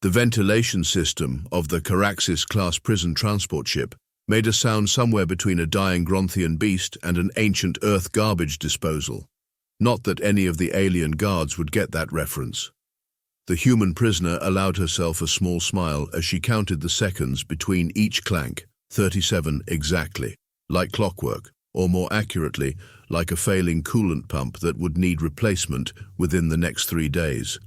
The ventilation system of the Caraxes-class prison transport ship made a sound somewhere between a dying Gronthian beast and an ancient Earth garbage disposal. Not that any of the alien guards would get that reference. The human prisoner allowed herself a small smile as she counted the seconds between each clank, 37 exactly, like clockwork, or more accurately, like a failing coolant pump that would need replacement within the next 3 days.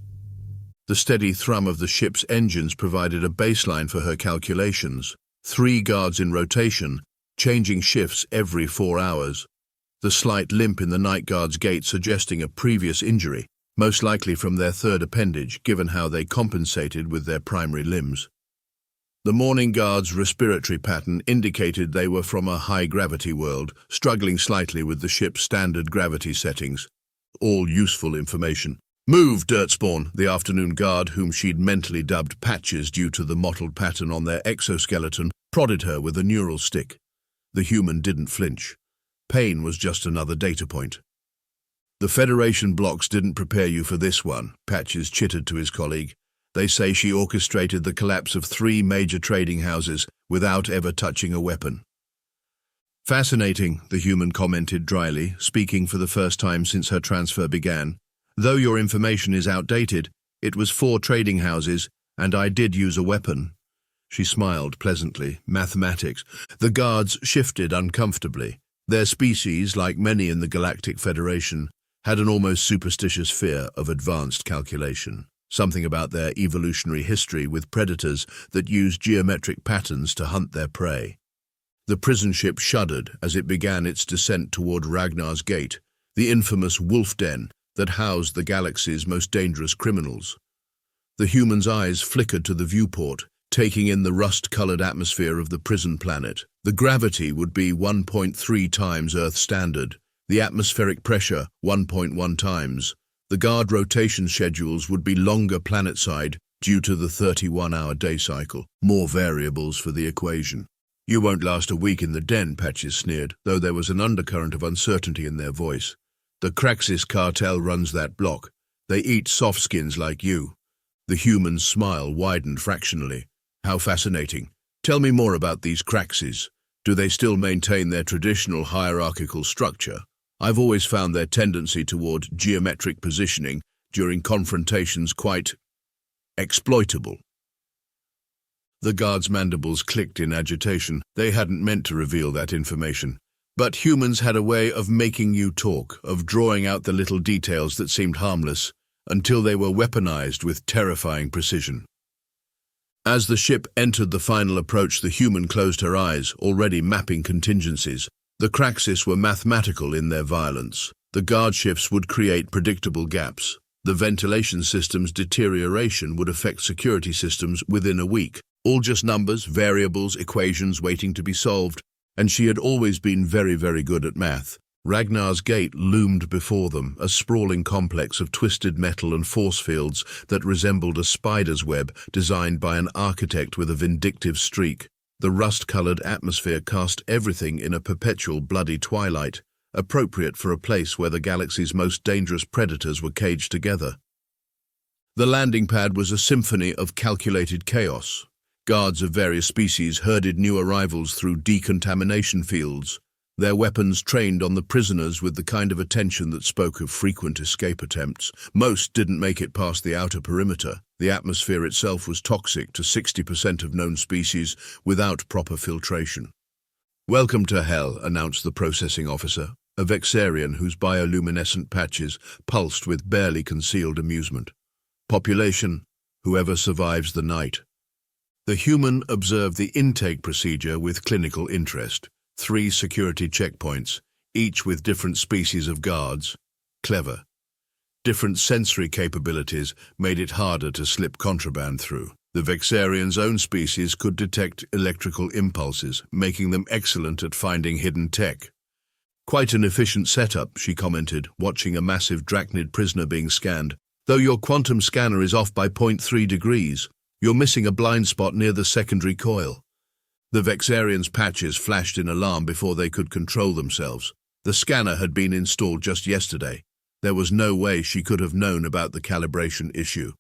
The steady thrum of the ship's engines provided a baseline for her calculations. 3 guards in rotation, changing shifts every 4 hours. The slight limp in the night guard's gait suggesting a previous injury, most likely from their third appendage, given how they compensated with their primary limbs. The morning guard's respiratory pattern indicated they were from a high-gravity world, struggling slightly with the ship's standard gravity settings. All useful information. "Move, dirtspawn," the afternoon guard, whom she'd mentally dubbed Patches due to the mottled pattern on their exoskeleton, prodded her with a neural stick. The human didn't flinch. Pain was just another data point. "The Federation blocks didn't prepare you for this one," Patches chittered to his colleague. "They say she orchestrated the collapse of 3 major trading houses without ever touching a weapon." "Fascinating," the human commented dryly, speaking for the first time since her transfer began. "Though your information is outdated, it was 4 trading houses, and I did use a weapon." She smiled pleasantly. Mathematics. The guards shifted uncomfortably. Their species, like many in the Galactic Federation, had an almost superstitious fear of advanced calculation. Something about their evolutionary history with predators that used geometric patterns to hunt their prey. The prison ship shuddered as it began its descent toward Ragnar's Gate, the infamous wolf den that housed the galaxy's most dangerous criminals. The human's eyes flickered to the viewport, taking in the rust-colored atmosphere of the prison planet. The gravity would be 1.3 times Earth standard, the atmospheric pressure 1.1 times. The guard rotation schedules would be longer planetside due to the 31-hour day cycle. More variables for the equation. "You won't last a week in the den," Patches sneered, though there was an undercurrent of uncertainty in their voice. "The Caraxes cartel runs that block. They eat softskins like you." The human's smile widened fractionally. "How fascinating. Tell me more about these Caraxes. Do they still maintain their traditional hierarchical structure? I've always found their tendency toward geometric positioning during confrontations quite exploitable." The guard's mandibles clicked in agitation. They hadn't meant to reveal that information. But humans had a way of making you talk, of drawing out the little details that seemed harmless, until they were weaponized with terrifying precision. As the ship entered the final approach, the human closed her eyes, already mapping contingencies. The Caraxes were mathematical in their violence. The guard shifts would create predictable gaps. The ventilation system's deterioration would affect security systems within a week. All just numbers, variables, equations waiting to be solved. And she had always been very, very good at math. Ragnar's Gate loomed before them, a sprawling complex of twisted metal and force fields that resembled a spider's web designed by an architect with a vindictive streak. The rust-colored atmosphere cast everything in a perpetual bloody twilight, appropriate for a place where the galaxy's most dangerous predators were caged together. The landing pad was a symphony of calculated chaos. Guards of various species herded new arrivals through decontamination fields, their weapons trained on the prisoners with the kind of attention that spoke of frequent escape attempts. Most didn't make it past the outer perimeter. The atmosphere itself was toxic to 60% of known species without proper filtration. "Welcome to hell," announced the processing officer, a Vexarian whose bioluminescent patches pulsed with barely concealed amusement. "Population, whoever survives the night." The human observed the intake procedure with clinical interest. 3 security checkpoints, each with different species of guards. Clever. Different sensory capabilities made it harder to slip contraband through. The Vexarian's own species could detect electrical impulses, making them excellent at finding hidden tech. "Quite an efficient setup," she commented, watching a massive Drachnid prisoner being scanned. "Though your quantum scanner is off by 0.3 degrees, you're missing a blind spot near the secondary coil." The Vexarian's patches flashed in alarm before they could control themselves. The scanner had been installed just yesterday. There was no way she could have known about the calibration issue.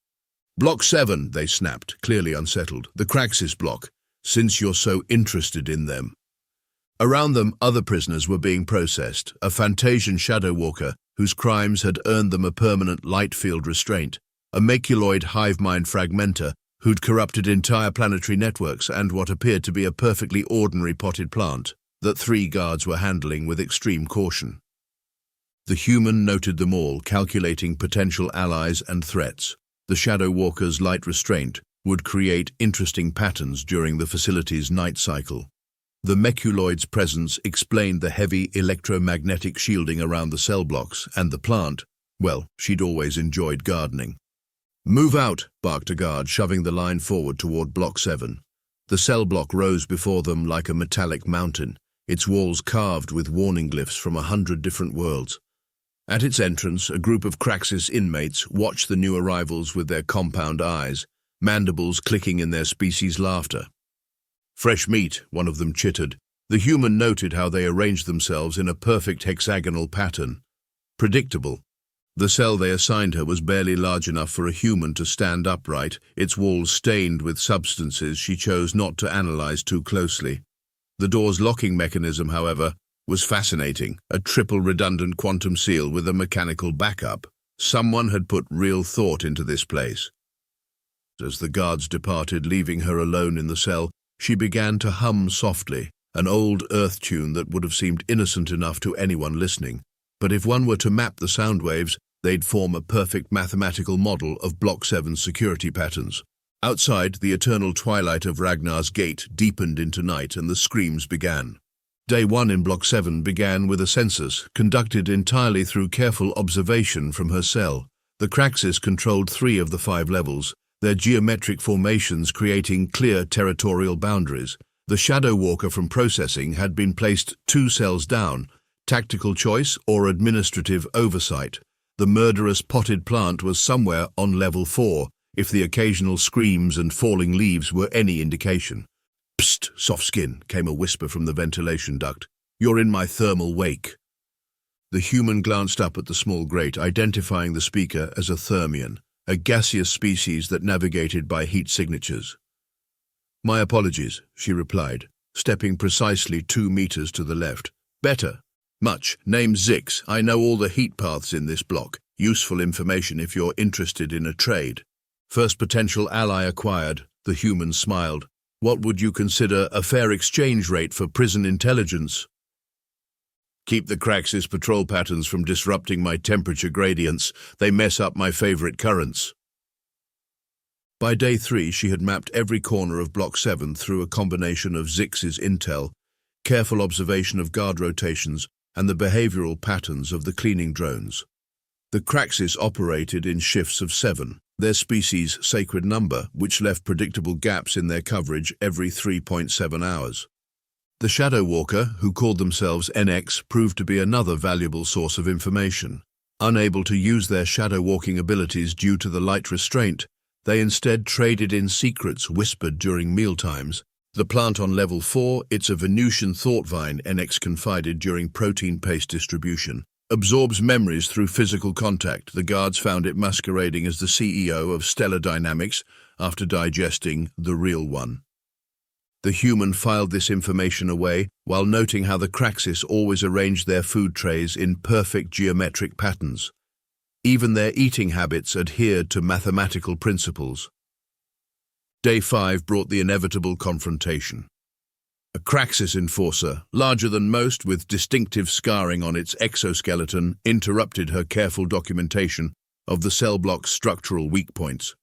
Block 7, they snapped, clearly unsettled. The Craxis block, since you're so interested in them. Around them, other prisoners were being processed, a Phantasian shadow walker whose crimes had earned them a permanent light field restraint, a maculoid hive mind fragmenter who'd corrupted entire planetary networks, and what appeared to be a perfectly ordinary potted plant that 3 guards were handling with extreme caution. The human noted them all, calculating potential allies and threats. The shadow walker's light restraint would create interesting patterns during the facility's night cycle. The maculoid's presence explained the heavy electromagnetic shielding around the cell blocks, and the plant, well, she'd always enjoyed gardening. "Move out," barked a guard, shoving the line forward toward Block 7. The cell block rose before them like a metallic mountain, its walls carved with warning glyphs from 100 different worlds. At its entrance, a group of Craxis inmates watched the new arrivals with their compound eyes, mandibles clicking in their species' laughter. "Fresh meat," one of them chittered. The human noted how they arranged themselves in a perfect hexagonal pattern. Predictable. The cell they assigned her was barely large enough for a human to stand upright, its walls stained with substances she chose not to analyze too closely. The door's locking mechanism, however, was fascinating, a triple redundant quantum seal with a mechanical backup. Someone had put real thought into this place. As the guards departed, leaving her alone in the cell, she began to hum softly, an old earth tune that would have seemed innocent enough to anyone listening. But if one were to map the sound waves, they'd form a perfect mathematical model of Block 7's security patterns. Outside, the eternal twilight of Ragnar's gate deepened into night, and the screams began. Day 1 in Block 7 began with a census, conducted entirely through careful observation from her cell. The Craxis controlled 3 of the 5 levels, their geometric formations creating clear territorial boundaries. The shadow walker from processing had been placed 2 cells down, tactical choice or administrative oversight. The murderous potted plant was somewhere on level 4, if the occasional screams and falling leaves were any indication. "Psst, soft skin," came a whisper from the ventilation duct. "You're in my thermal wake." The human glanced up at the small grate, identifying the speaker as a thermion, a gaseous species that navigated by heat signatures. "My apologies," she replied, stepping precisely 2 meters to the left. "Better. Much. Name's Zix. I know all the heat paths in this block. Useful information if you're interested in a trade." "First potential ally acquired," the human smiled. "What would you consider a fair exchange rate for prison intelligence?" "Keep the Craxis patrol patterns from disrupting my temperature gradients. They mess up my favorite currents." By day 3, she had mapped every corner of Block 7 through a combination of Zix's intel, careful observation of guard rotations, and the behavioral patterns of the cleaning drones. The Craxis operated in shifts of 7, their species' sacred number, which left predictable gaps in their coverage every 3.7 hours. The Shadow Walker, who called themselves NX, proved to be another valuable source of information. Unable to use their shadow-walking abilities due to the light restraint, they instead traded in secrets whispered during mealtimes. "The plant on level 4, it's a Venusian thought vine," NX confided during protein paste distribution. "Absorbs memories through physical contact." The guards found it masquerading as the CEO of Stellar Dynamics after digesting the real one. The human filed this information away while noting how the Craxis always arranged their food trays in perfect geometric patterns. Even their eating habits adhered to mathematical principles. Day 5 brought the inevitable confrontation. A Craxis enforcer, larger than most with distinctive scarring on its exoskeleton, interrupted her careful documentation of the cell block's structural weak points.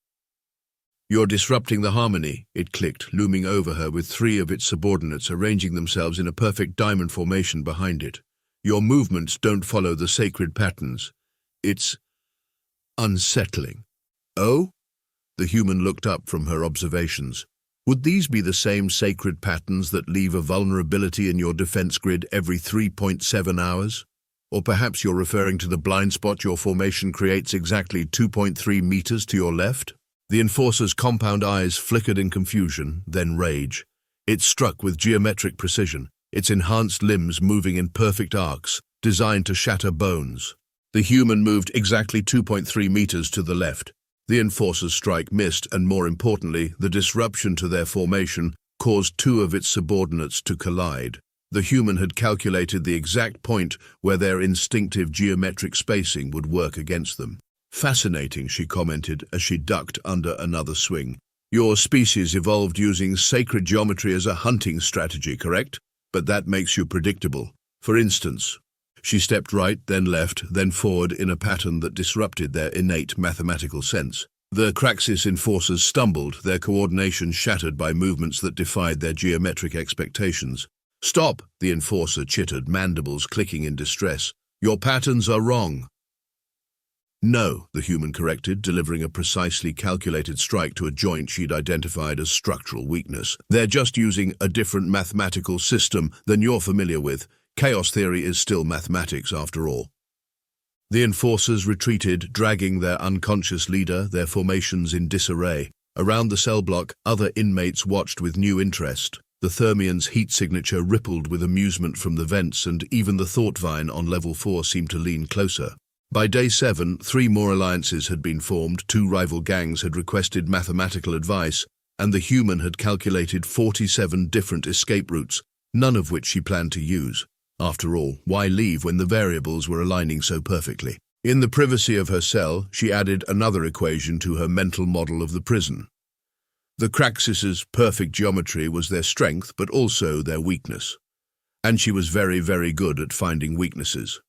"You're disrupting the harmony," it clicked, looming over her with 3 of its subordinates arranging themselves in a perfect diamond formation behind it. "Your movements don't follow the sacred patterns. It's unsettling." "Oh?" The human looked up from her observations. "Would these be the same sacred patterns that leave a vulnerability in your defense grid every 3.7 hours? Or perhaps you're referring to the blind spot your formation creates exactly 2.3 meters to your left?" The enforcer's compound eyes flickered in confusion, then rage. It struck with geometric precision, its enhanced limbs moving in perfect arcs, designed to shatter bones. The human moved exactly 2.3 meters to the left. The enforcer's strike missed, and more importantly, the disruption to their formation caused two of its subordinates to collide. The human had calculated the exact point where their instinctive geometric spacing would work against them. "Fascinating," she commented as she ducked under another swing. "Your species evolved using sacred geometry as a hunting strategy, correct? But that makes you predictable. For instance," she stepped right, then left, then forward in a pattern that disrupted their innate mathematical sense. The Craxis enforcers stumbled, their coordination shattered by movements that defied their geometric expectations. "Stop," the enforcer chittered, mandibles clicking in distress. "Your patterns are wrong." "No," the human corrected, delivering a precisely calculated strike to a joint she'd identified as structural weakness. "They're just using a different mathematical system than you're familiar with. Chaos theory is still mathematics, after all." The enforcers retreated, dragging their unconscious leader, their formations in disarray. Around the cell block, other inmates watched with new interest. The Thermian's heat signature rippled with amusement from the vents, and even the thought vine on level 4 seemed to lean closer. By day 7, 3 more alliances had been formed, 2 rival gangs had requested mathematical advice, and the human had calculated 47 different escape routes, none of which she planned to use. After all, why leave when the variables were aligning so perfectly? In the privacy of her cell, she added another equation to her mental model of the prison. The Craxis's perfect geometry was their strength, but also their weakness. And she was very, very good at finding weaknesses.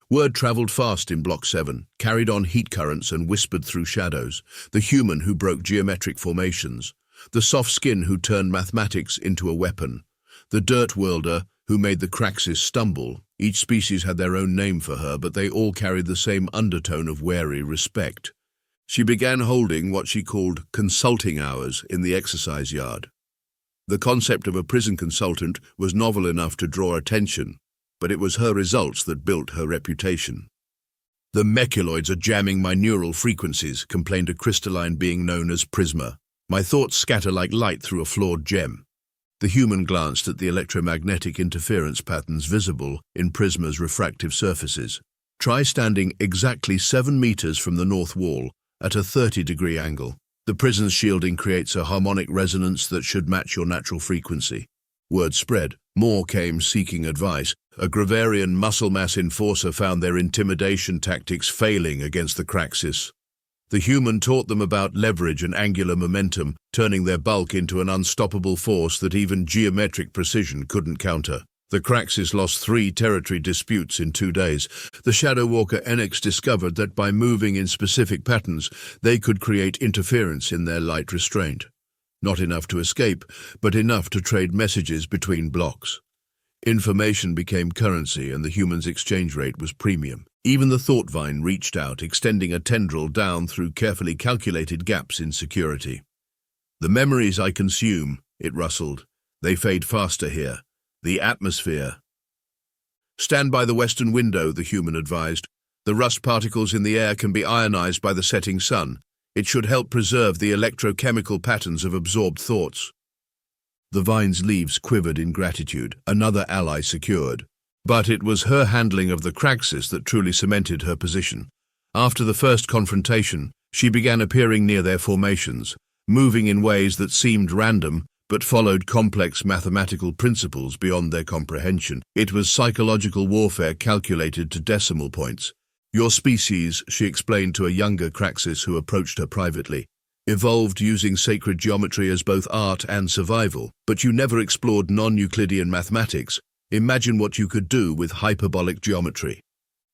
Word travelled fast in Block 7, carried on heat currents and whispered through shadows. The human who broke geometric formations. The soft skin who turned mathematics into a weapon. The dirt worlder who made the Craxis stumble. Each species had their own name for her, but they all carried the same undertone of wary respect. She began holding what she called consulting hours in the exercise yard. The concept of a prison consultant was novel enough to draw attention, but it was her results that built her reputation. "The meculoids are jamming my neural frequencies," complained a crystalline being known as Prisma. "My thoughts scatter like light through a flawed gem." The human glanced at the electromagnetic interference patterns visible in Prisma's refractive surfaces. "Try standing exactly 7 meters from the north wall, at a 30-degree angle. The prison's shielding creates a harmonic resonance that should match your natural frequency." Word spread. More came seeking advice. A Gravarian muscle mass enforcer found their intimidation tactics failing against the Craxis. The human taught them about leverage and angular momentum, turning their bulk into an unstoppable force that even geometric precision couldn't counter. The Craxis lost 3 territory disputes in 2 days. The Shadow Walker Enix discovered that by moving in specific patterns, they could create interference in their light restraint. Not enough to escape, but enough to trade messages between blocks. Information became currency, and the human's exchange rate was premium. Even the thought vine reached out, extending a tendril down through carefully calculated gaps in security. "The memories I consume," it rustled. "They fade faster here. The atmosphere." "Stand by the western window," the human advised. "The rust particles in the air can be ionized by the setting sun. It should help preserve the electrochemical patterns of absorbed thoughts." The vine's leaves quivered in gratitude, another ally secured. But it was her handling of the Craxis that truly cemented her position. After the first confrontation, she began appearing near their formations, moving in ways that seemed random, but followed complex mathematical principles beyond their comprehension. It was psychological warfare calculated to decimal points. "Your species," she explained to a younger Craxis who approached her privately, "evolved using sacred geometry as both art and survival, but you never explored non-Euclidean mathematics. Imagine what you could do with hyperbolic geometry."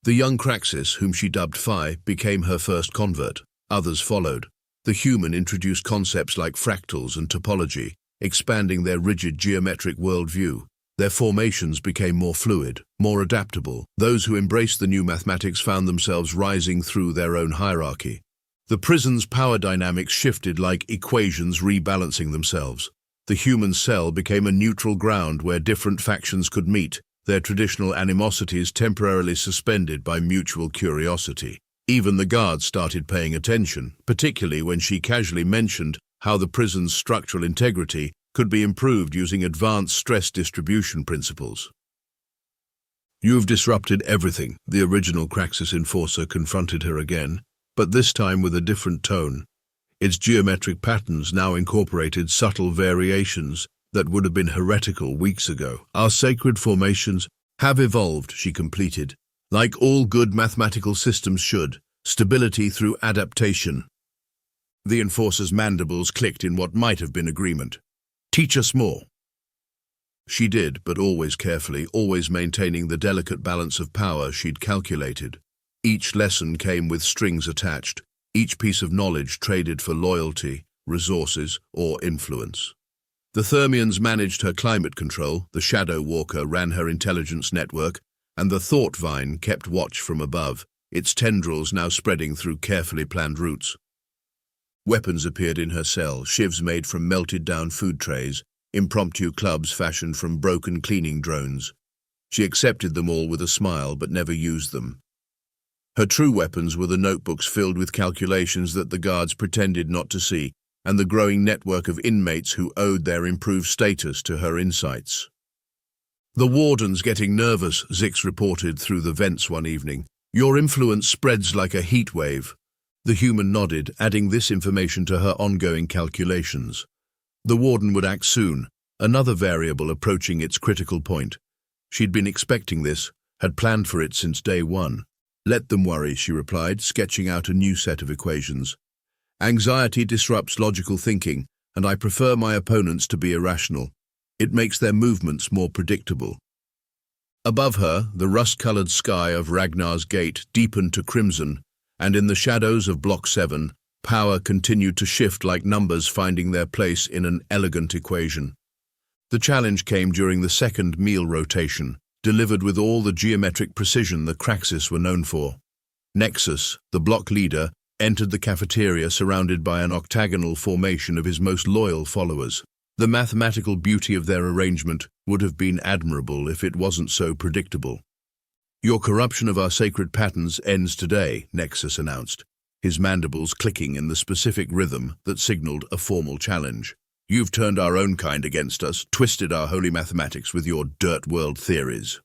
The young Craxis, whom she dubbed Phi, became her first convert. Others followed. The human introduced concepts like fractals and topology, expanding their rigid geometric worldview. Their formations became more fluid, more adaptable. Those who embraced the new mathematics found themselves rising through their own hierarchy. The prison's power dynamics shifted like equations rebalancing themselves. The human cell became a neutral ground where different factions could meet, their traditional animosities temporarily suspended by mutual curiosity. Even the guards started paying attention, particularly when she casually mentioned how the prison's structural integrity could be improved using advanced stress distribution principles. "You've disrupted everything," the original Craxis enforcer confronted her again. but this time with a different tone. Its geometric patterns now incorporated subtle variations that would have been heretical weeks ago. Our sacred formations have evolved, she completed, like all good mathematical systems should, stability through adaptation. The enforcer's mandibles clicked in what might have been agreement. Teach us more. She did, but always carefully, always maintaining the delicate balance of power she'd calculated. Each lesson came with strings attached, each piece of knowledge traded for loyalty, resources, or influence. The Thermians managed her climate control, the Shadow Walker ran her intelligence network, and the Thought Vine kept watch from above, its tendrils now spreading through carefully planned routes. Weapons appeared in her cell, shivs made from melted-down food trays, impromptu clubs fashioned from broken cleaning drones. She accepted them all with a smile, but never used them. Her true weapons were the notebooks filled with calculations that the guards pretended not to see, and the growing network of inmates who owed their improved status to her insights. "The warden's getting nervous," Zix reported through the vents one evening. "Your influence spreads like a heat wave." The human nodded, adding this information to her ongoing calculations. The warden would act soon, another variable approaching its critical point. She'd been expecting this, had planned for it since day one. "Let them worry," she replied, sketching out a new set of equations. "Anxiety disrupts logical thinking, and I prefer my opponents to be irrational. It makes their movements more predictable." Above her, the rust-colored sky of Ragnar's Gate deepened to crimson, and in the shadows of Block 7, power continued to shift like numbers finding their place in an elegant equation. The challenge came during the second meal rotation, delivered with all the geometric precision the Craxis were known for. Nexus, the block leader, entered the cafeteria surrounded by an octagonal formation of his most loyal followers. The mathematical beauty of their arrangement would have been admirable if it wasn't so predictable. "Your corruption of our sacred patterns ends today," Nexus announced, his mandibles clicking in the specific rhythm that signaled a formal challenge. "You've turned our own kind against us, twisted our holy mathematics with your dirt world theories."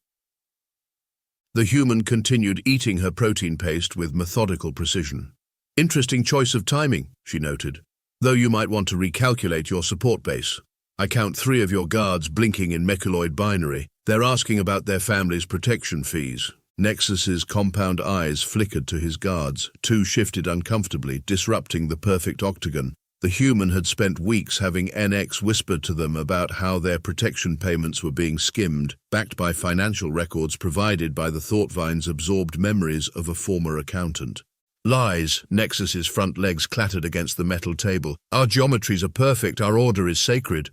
The human continued eating her protein paste with methodical precision. "Interesting choice of timing," she noted. "Though you might want to recalculate your support base. I count 3 of your guards blinking in meculoid binary. They're asking about their family's protection fees." Nexus's compound eyes flickered to his guards. 2 shifted uncomfortably, disrupting the perfect octagon. The human had spent weeks having NX whispered to them about how their protection payments were being skimmed, backed by financial records provided by the Thoughtvine's absorbed memories of a former accountant. "Lies," Nexus's front legs clattered against the metal table. "Our geometries are perfect, our order is sacred."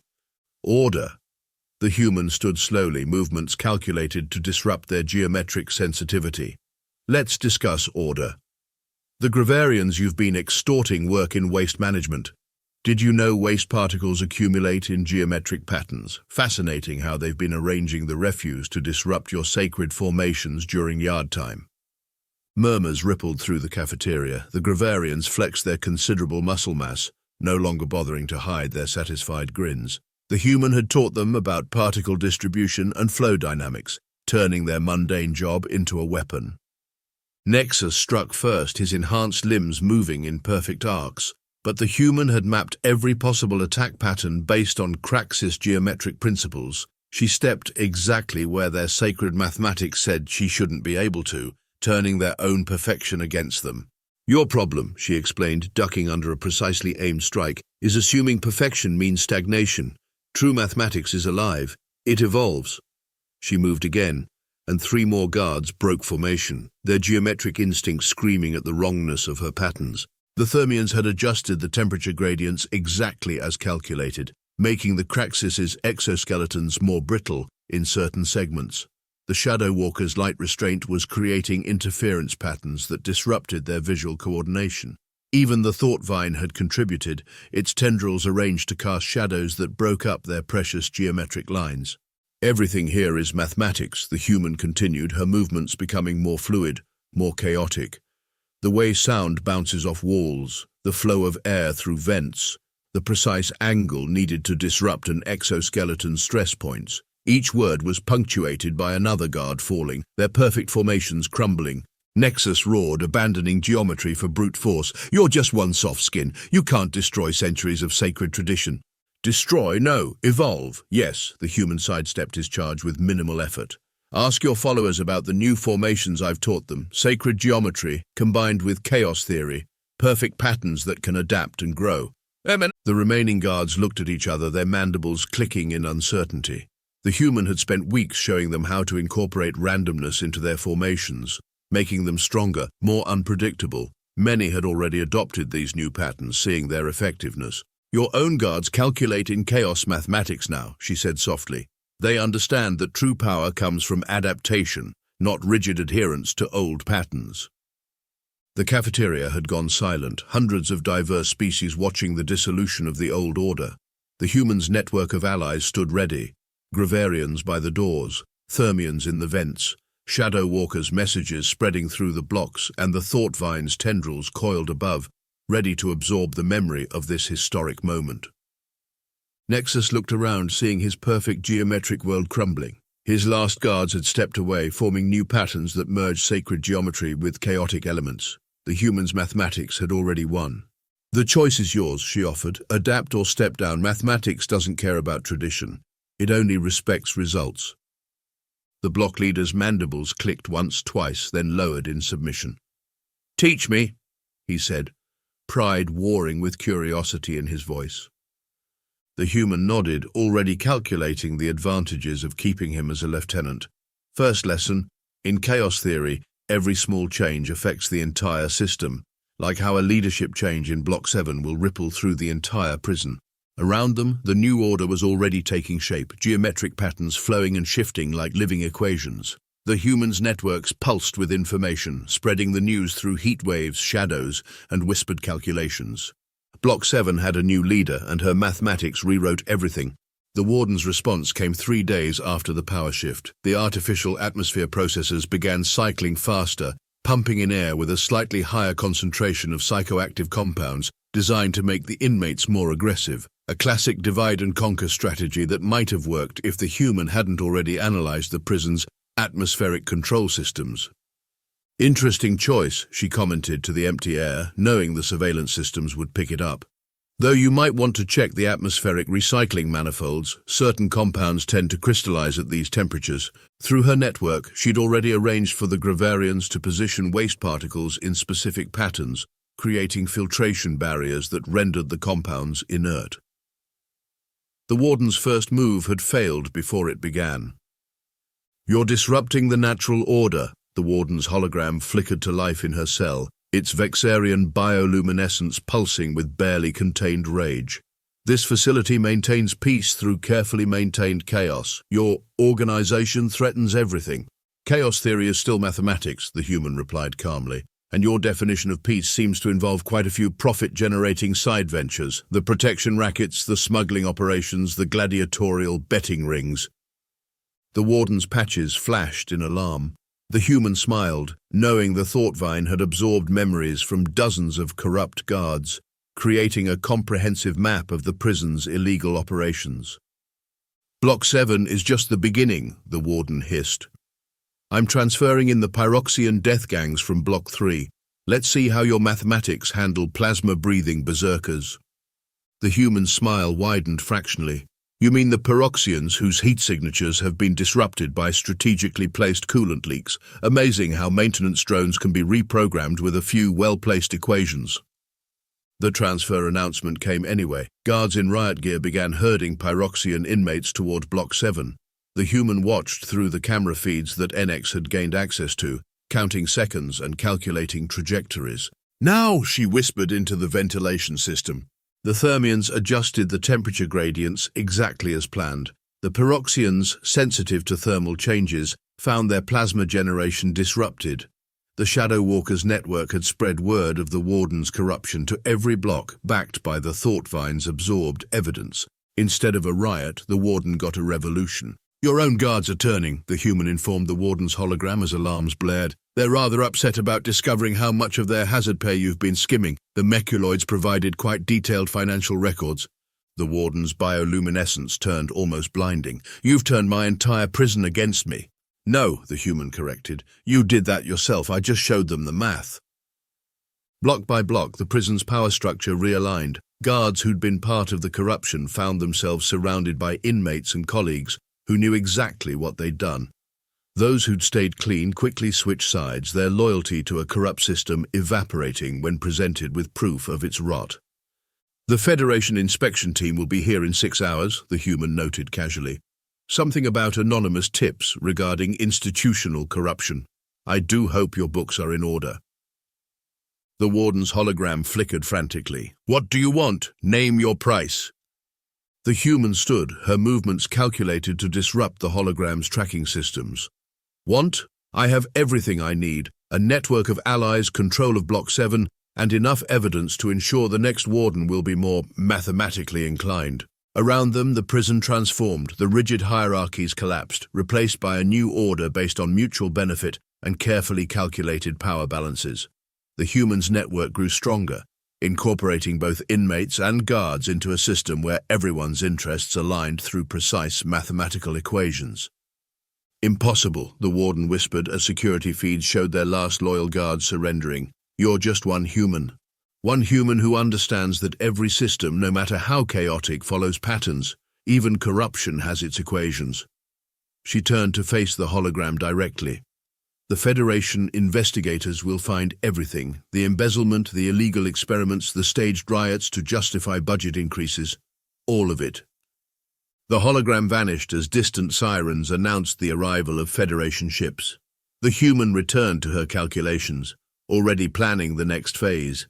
"Order?" The human stood slowly, movements calculated to disrupt their geometric sensitivity. "Let's discuss order. The Gravarians you've been extorting work in waste management. Did you know waste particles accumulate in geometric patterns? Fascinating how they've been arranging the refuse to disrupt your sacred formations during yard time." Murmurs rippled through the cafeteria. The Gravarians flexed their considerable muscle mass, no longer bothering to hide their satisfied grins. The human had taught them about particle distribution and flow dynamics, turning their mundane job into a weapon. Nexus struck first, his enhanced limbs moving in perfect arcs, but the human had mapped every possible attack pattern based on Craxis geometric principles. She stepped exactly where their sacred mathematics said she shouldn't be able to, turning their own perfection against them. "Your problem," she explained, ducking under a precisely aimed strike, "is assuming perfection means stagnation. True mathematics is alive. It evolves." She moved again, and 3 more guards broke formation, their geometric instincts screaming at the wrongness of her patterns. The Thermians had adjusted the temperature gradients exactly as calculated, making the Craxis' exoskeletons more brittle in certain segments. The Shadow Walker's light restraint was creating interference patterns that disrupted their visual coordination. Even the Thought Vine had contributed, its tendrils arranged to cast shadows that broke up their precious geometric lines. "Everything here is mathematics," the human continued, her movements becoming more fluid, more chaotic. "The way sound bounces off walls, the flow of air through vents, the precise angle needed to disrupt an exoskeleton's stress points. Each word was punctuated by another guard falling, their perfect formations crumbling. Nexus roared, abandoning geometry for brute force. "You're just one soft skin. You can't destroy centuries of sacred tradition." "Destroy? No. Evolve." "Yes." The human sidestepped his charge with minimal effort. "Ask your followers about the new formations I've taught them. Sacred geometry, combined with chaos theory. Perfect patterns that can adapt and grow." The remaining guards looked at each other, their mandibles clicking in uncertainty. The human had spent weeks showing them how to incorporate randomness into their formations, making them stronger, more unpredictable. Many had already adopted these new patterns, seeing their effectiveness. "Your own guards calculate in chaos mathematics now," she said softly. "They understand that true power comes from adaptation, not rigid adherence to old patterns." The cafeteria had gone silent, hundreds of diverse species watching the dissolution of the old order. The humans' network of allies stood ready, Gravarians by the doors, Thermians in the vents, Shadow Walkers' messages spreading through the blocks, and the Thought Vine's tendrils coiled above, ready to absorb the memory of this historic moment. Nexus looked around, seeing his perfect geometric world crumbling. His last guards had stepped away, forming new patterns that merged sacred geometry with chaotic elements. The humans' mathematics had already won. "The choice is yours," she offered. "Adapt or step down. Mathematics doesn't care about tradition. It only respects results." The block leader's mandibles clicked once, twice, then lowered in submission. "Teach me," he said, pride warring with curiosity in his voice. The human nodded, already calculating the advantages of keeping him as a lieutenant. "First lesson, in chaos theory, every small change affects the entire system, like how a leadership change in Block 7 will ripple through the entire prison." Around them, the new order was already taking shape, geometric patterns flowing and shifting like living equations. The humans' networks pulsed with information, spreading the news through heat waves, shadows, and whispered calculations. Block 7 had a new leader, and her mathematics rewrote everything. The warden's response came 3 days after the power shift. The artificial atmosphere processors began cycling faster, pumping in air with a slightly higher concentration of psychoactive compounds designed to make the inmates more aggressive. A classic divide-and-conquer strategy that might have worked if the human hadn't already analyzed the prison's atmospheric control systems. "Interesting choice," she commented to the empty air, knowing the surveillance systems would pick it up. "Though you might want to check the atmospheric recycling manifolds. Certain compounds tend to crystallize at these temperatures." Through her network, she'd already arranged for the Gravarians to position waste particles in specific patterns, creating filtration barriers that rendered the compounds inert. The warden's first move had failed before it began. "You're disrupting the natural order." The warden's hologram flickered to life in her cell, its Vexarian bioluminescence pulsing with barely contained rage. "This facility maintains peace through carefully maintained chaos. Your organization threatens everything." "Chaos theory is still mathematics," the human replied calmly. "And your definition of peace seems to involve quite a few profit-generating side ventures. The protection rackets, the smuggling operations, the gladiatorial betting rings." The warden's patches flashed in alarm. The human smiled, knowing the Thought Vine had absorbed memories from dozens of corrupt guards, creating a comprehensive map of the prison's illegal operations. "Block 7 is just the beginning," the warden hissed. "I'm transferring in the Pyroxian death gangs from Block 3. Let's see how your mathematics handle plasma-breathing berserkers." The human smile widened fractionally. "You mean the Pyroxians whose heat signatures have been disrupted by strategically placed coolant leaks? Amazing how maintenance drones can be reprogrammed with a few well-placed equations." The transfer announcement came anyway. Guards in riot gear began herding Pyroxian inmates toward Block 7. The human watched through the camera feeds that NX had gained access to, counting seconds and calculating trajectories. "Now," she whispered into the ventilation system. The Thermians adjusted the temperature gradients exactly as planned. The Pyroxians, sensitive to thermal changes, found their plasma generation disrupted. The Shadow Walkers' network had spread word of the warden's corruption to every block, backed by the Thought Vine's absorbed evidence. Instead of a riot, the warden got a revolution. "Your own guards are turning," the human informed the warden's hologram as alarms blared. "They're rather upset about discovering how much of their hazard pay you've been skimming. The meculoids provided quite detailed financial records." The warden's bioluminescence turned almost blinding. "You've turned my entire prison against me." No, the human corrected. You did that yourself. I just showed them the math. Block by block, the prison's power structure realigned. Guards who'd been part of the corruption found themselves surrounded by inmates and colleagues who knew exactly what they'd done. Those who'd stayed clean quickly switched sides, their loyalty to a corrupt system evaporating when presented with proof of its rot. The Federation inspection team will be here in 6 hours, the human noted casually. Something about anonymous tips regarding institutional corruption. I do hope your books are in order. The warden's hologram flickered frantically. What do you want? Name your price. The human stood, her movements calculated to disrupt the hologram's tracking systems. Want? I have everything I need, a network of allies, control of Block 7, and enough evidence to ensure the next warden will be more mathematically inclined. Around them, the prison transformed, the rigid hierarchies collapsed, replaced by a new order based on mutual benefit and carefully calculated power balances. The human's network grew stronger, incorporating both inmates and guards into a system where everyone's interests aligned through precise mathematical equations. Impossible, the warden whispered as security feeds showed their last loyal guards surrendering. You're just one human. One human who understands that every system, no matter how chaotic, follows patterns. Even corruption has its equations. She turned to face the hologram directly. The Federation investigators will find everything, the embezzlement, the illegal experiments, the staged riots to justify budget increases, all of it. The hologram vanished as distant sirens announced the arrival of Federation ships. The human returned to her calculations, already planning the next phase.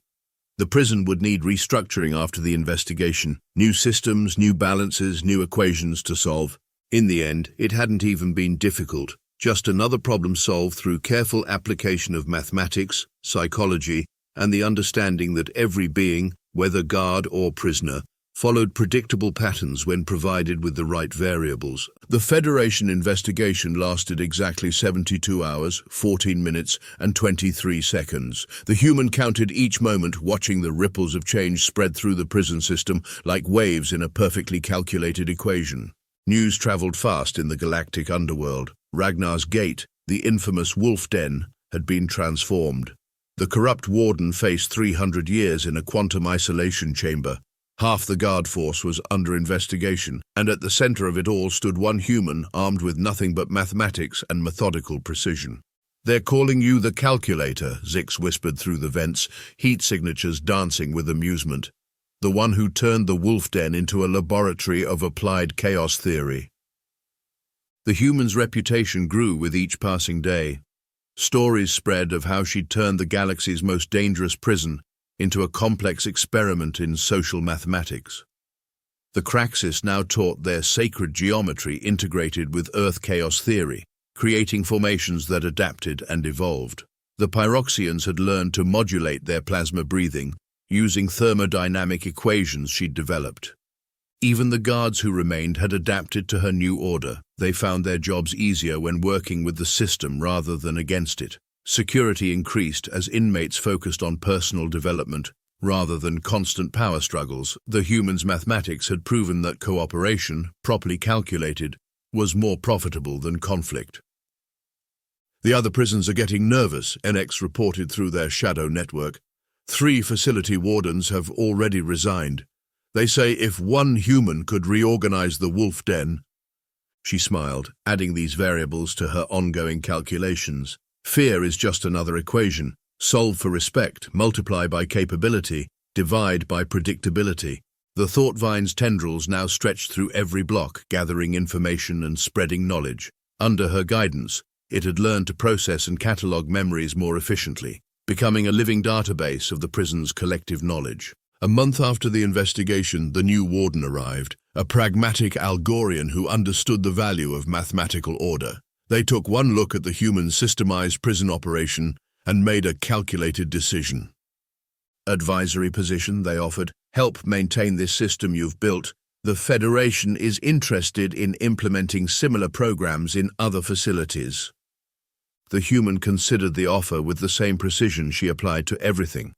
The prison would need restructuring after the investigation, new systems, new balances, new equations to solve. In the end, it hadn't even been difficult, just another problem solved through careful application of mathematics, psychology, and the understanding that every being, whether guard or prisoner, followed predictable patterns when provided with the right variables. The Federation investigation lasted exactly 72 hours, 14 minutes, and 23 seconds. The human counted each moment, watching the ripples of change spread through the prison system like waves in a perfectly calculated equation. News traveled fast in the galactic underworld. Ragnar's Gate, the infamous wolf den, had been transformed. The corrupt warden faced 300 years in a quantum isolation chamber. Half the guard force was under investigation, and at the center of it all stood one human armed with nothing but mathematics and methodical precision. They're calling you the calculator, Zix whispered through the vents, heat signatures dancing with amusement. The one who turned the wolf den into a laboratory of applied chaos theory. The human's reputation grew with each passing day. Stories spread of how she'd turned the galaxy's most dangerous prison into a complex experiment in social mathematics. The Craxis now taught their sacred geometry integrated with Earth chaos theory, creating formations that adapted and evolved. The Pyroxians had learned to modulate their plasma breathing, using thermodynamic equations she'd developed. Even the guards who remained had adapted to her new order. They found their jobs easier when working with the system rather than against it. Security increased as inmates focused on personal development rather than constant power struggles. The human's mathematics had proven that cooperation, properly calculated, was more profitable than conflict. The other prisons are getting nervous, NX reported through their shadow network. 3 facility wardens have already resigned. They say if one human could reorganize the wolf den. She smiled, adding these variables to her ongoing calculations. Fear is just another equation. Solve for respect, multiply by capability, divide by predictability. The thought vine's tendrils now stretched through every block, gathering information and spreading knowledge. Under her guidance, it had learned to process and catalog memories more efficiently, becoming a living database of the prison's collective knowledge. A month after the investigation, the new warden arrived, a pragmatic Algorian who understood the value of mathematical order. They took one look at the human systemized prison operation and made a calculated decision. Advisory position, they offered. Help maintain this system you've built. The Federation is interested in implementing similar programs in other facilities. The human considered the offer with the same precision she applied to everything.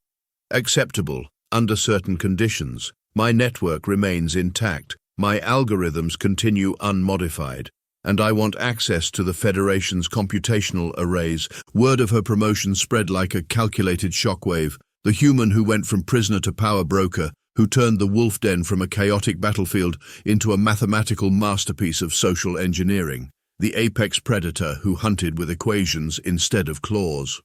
Acceptable, under certain conditions. My network remains intact. My algorithms continue unmodified. and I want access to the Federation's computational arrays. Word of her promotion spread like a calculated shockwave. The human who went from prisoner to power broker, who turned the wolf den from a chaotic battlefield into a mathematical masterpiece of social engineering. The apex predator who hunted with equations instead of claws.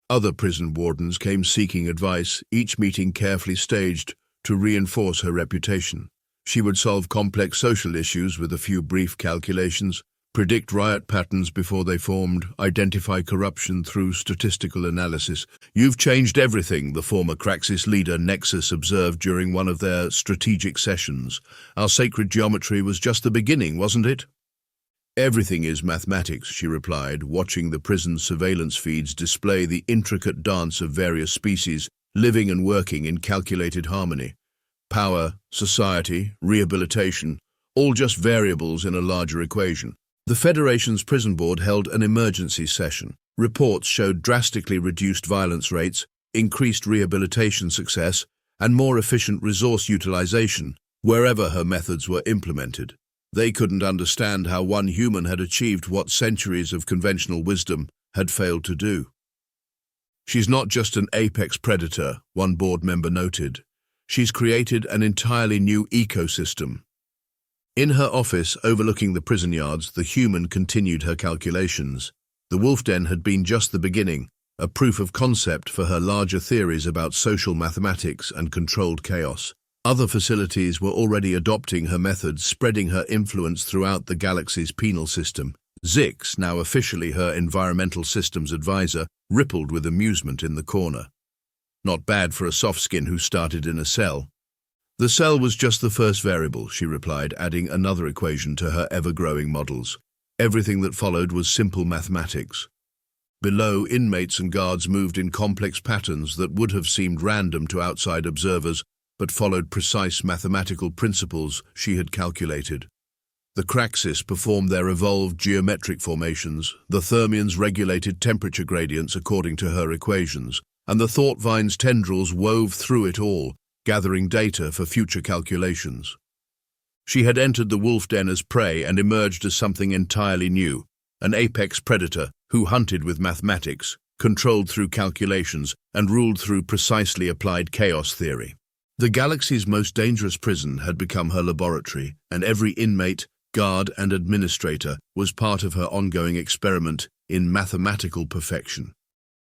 Other prison wardens came seeking advice, each meeting carefully staged to reinforce her reputation. She would solve complex social issues with a few brief calculations, predict riot patterns before they formed, identify corruption through statistical analysis. "You've changed everything," the former Craxis leader Nexus observed during one of their strategic sessions. "Our sacred geometry was just the beginning, wasn't it?" "Everything is mathematics," she replied, watching the prison's surveillance feeds display the intricate dance of various species living and working in calculated harmony. Power, society, rehabilitation, all just variables in a larger equation. The Federation's prison board held an emergency session. Reports showed drastically reduced violence rates, increased rehabilitation success, and more efficient resource utilization wherever her methods were implemented. They couldn't understand how one human had achieved what centuries of conventional wisdom had failed to do. "She's not just an apex predator," one board member noted. "She's created an entirely new ecosystem." In her office overlooking the prison yards, the human continued her calculations. The wolf den had been just the beginning, a proof of concept for her larger theories about social mathematics and controlled chaos. Other facilities were already adopting her methods, spreading her influence throughout the galaxy's penal system. Zix, now officially her environmental systems advisor, rippled with amusement in the corner. "Not bad for a soft-skin who started in a cell." "The cell was just the first variable," she replied, adding another equation to her ever-growing models. Everything that followed was simple mathematics. Below, inmates and guards moved in complex patterns that would have seemed random to outside observers, but followed precise mathematical principles she had calculated. The Craxis performed their evolved geometric formations, the Thermians regulated temperature gradients according to her equations, and the thought vine's tendrils wove through it all, gathering data for future calculations. She had entered the wolf den as prey and emerged as something entirely new, an apex predator who hunted with mathematics, controlled through calculations, and ruled through precisely applied chaos theory. The galaxy's most dangerous prison had become her laboratory, and every inmate, guard, and administrator was part of her ongoing experiment in mathematical perfection.